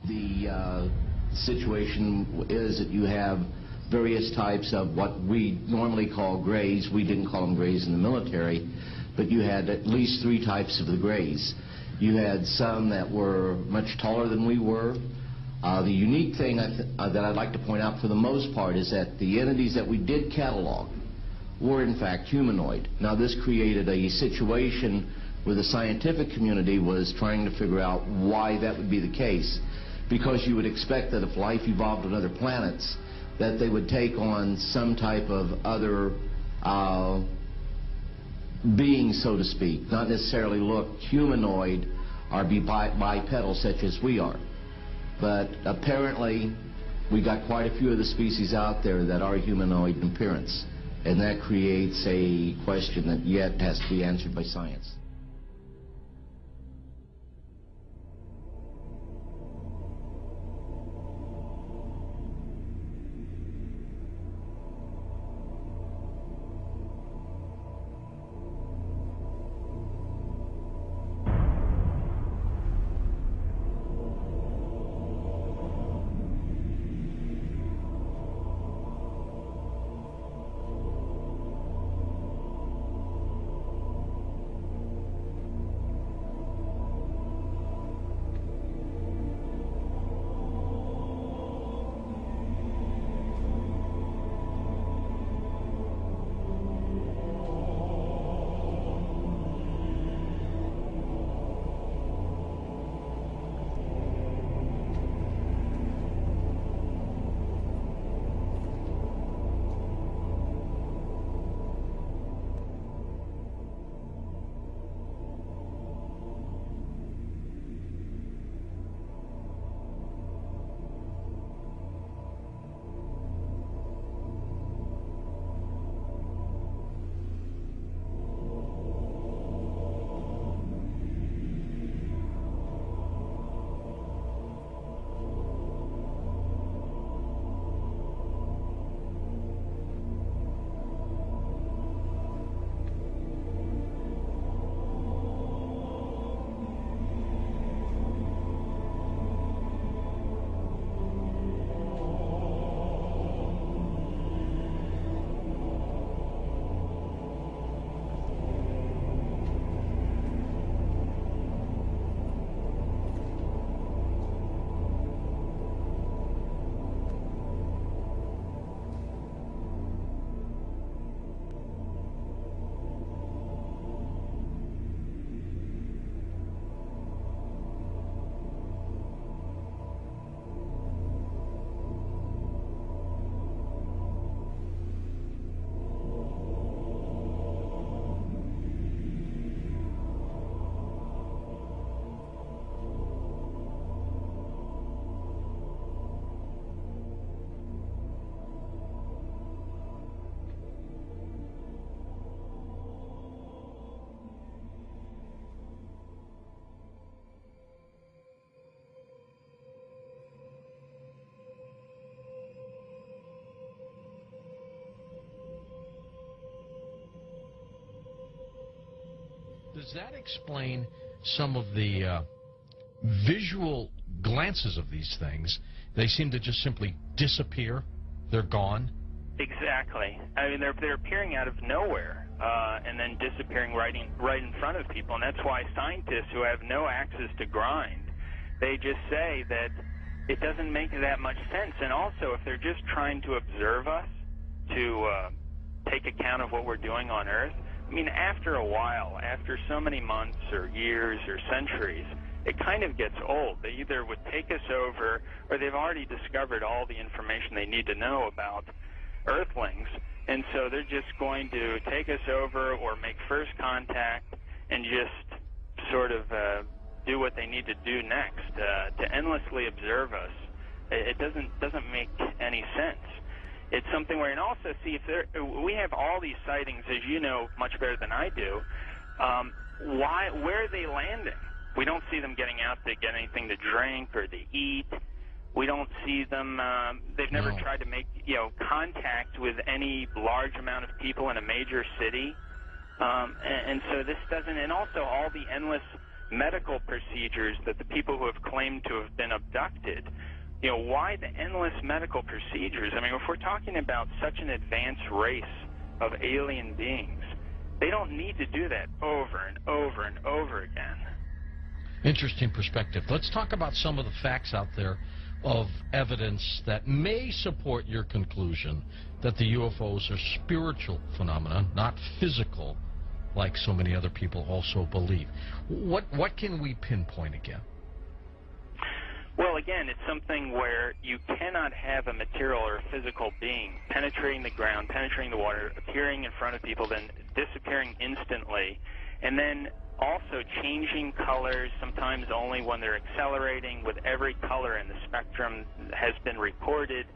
The situation is that you have various types of what we normally call grays. We didn't call them grays in the military, but you had at least 3 types of the grays. You had some that were much taller than we were. The unique thing that I'd like to point out for the most part is that the entities that we did catalog were in fact humanoid. Now this created a situation where the scientific community was trying to figure out why that would be the case, because you would expect that if life evolved on other planets that they would take on some type of other being, so to speak, not necessarily look humanoid or be bipedal such as we are. But apparently we got quite a few of the species out there that are humanoid in appearance, and that creates a question that yet has to be answered by science. Does that explain some of the visual glances of these things? They seem to just simply disappear. They're gone. Exactly. I mean, they're appearing out of nowhere and then disappearing right in front of people. And that's why scientists who have no axes to grind, they just say that it doesn't make that much sense. And also, if they're just trying to observe us, to take account of what we're doing on Earth, I mean, after a while, after so many months or years or centuries, it kind of gets old. They either would take us over, or they've already discovered all the information they need to know about Earthlings, and so they're just going to take us over or make first contact and just sort of do what they need to do next. To endlessly observe us, it doesn't make any sense. It's something where, and also see, if we have all these sightings, as you know much better than I do. Where are they landing? We don't see them getting out to get anything to drink or to eat. We don't see them. They've never tried to make contact with any large amount of people in a major city, and so this doesn't. And also all the endless medical procedures that the people who have claimed to have been abducted, you know, why the endless medical procedures? I mean, if we're talking about such an advanced race of alien beings, they don't need to do that over and over and over again. Interesting perspective. Let's talk about some of the facts out there of evidence that may support your conclusion that the UFOs are spiritual phenomena, not physical, like so many other people also believe. What can we pinpoint again? Well, again, it's something where you cannot have a material or a physical being penetrating the ground, penetrating the water, appearing in front of people, then disappearing instantly, and then also changing colors, sometimes only when they're accelerating, with every color in the spectrum has been reported.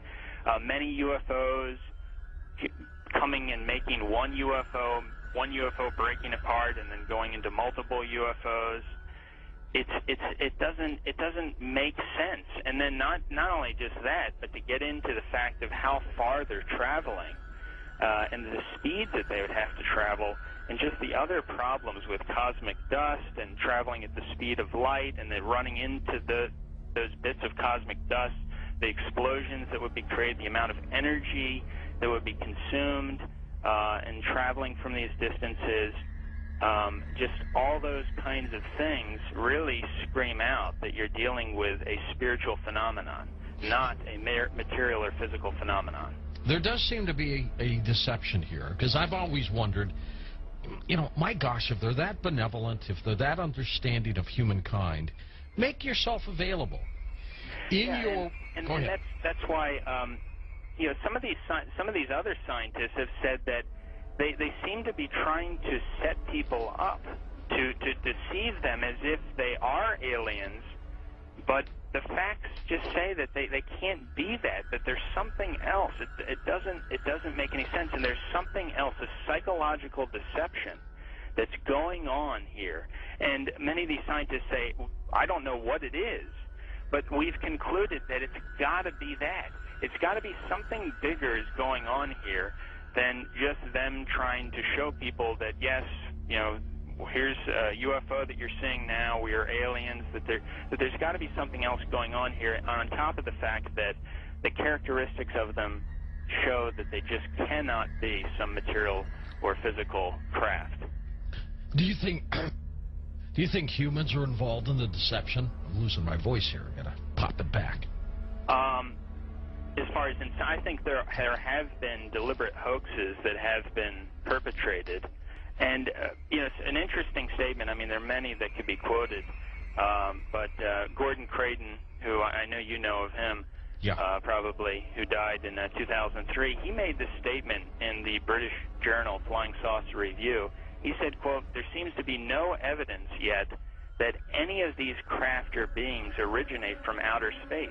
Many UFOs coming and making one UFO breaking apart and then going into multiple UFOs. It doesn't make sense. And then not only just that, but to get into the fact of how far they're traveling and the speeds that they would have to travel, and just the other problems with cosmic dust and traveling at the speed of light, and then running into those bits of cosmic dust, the explosions that would be created, the amount of energy that would be consumed and traveling from these distances. Just all those kinds of things really scream out that you're dealing with a spiritual phenomenon, not a material or physical phenomenon. There does seem to be a deception here, because I've always wondered, you know, my gosh, if they're that benevolent, if they're that understanding of humankind, make yourself available. And that's why you know, some of these other scientists have said that they seem to be trying to set people up to deceive them as if they are aliens, but the facts just say that they can't be that there's something else. It doesn't make any sense, and there's something else, a psychological deception that's going on here. And many of these scientists say, I don't know what it is, but we've concluded that it's got to be that. It's got to be something bigger is going on here than just them trying to show people that, yes, you know, here's a UFO that you're seeing now, we are aliens, that there's got to be something else going on here, on top of the fact that the characteristics of them show that they just cannot be some material or physical craft. Do you think humans are involved in the deception? I'm losing my voice here. I gotta pop it back. As far as I think there have been deliberate hoaxes that have been perpetrated, and you know, it's an interesting statement. I mean, there are many that could be quoted, but Gordon Creighton, who I know you know of him, probably, who died in 2003, he made this statement in the British journal Flying Saucer Review. He said, quote, "There seems to be no evidence yet that any of these craft or beings originate from outer space.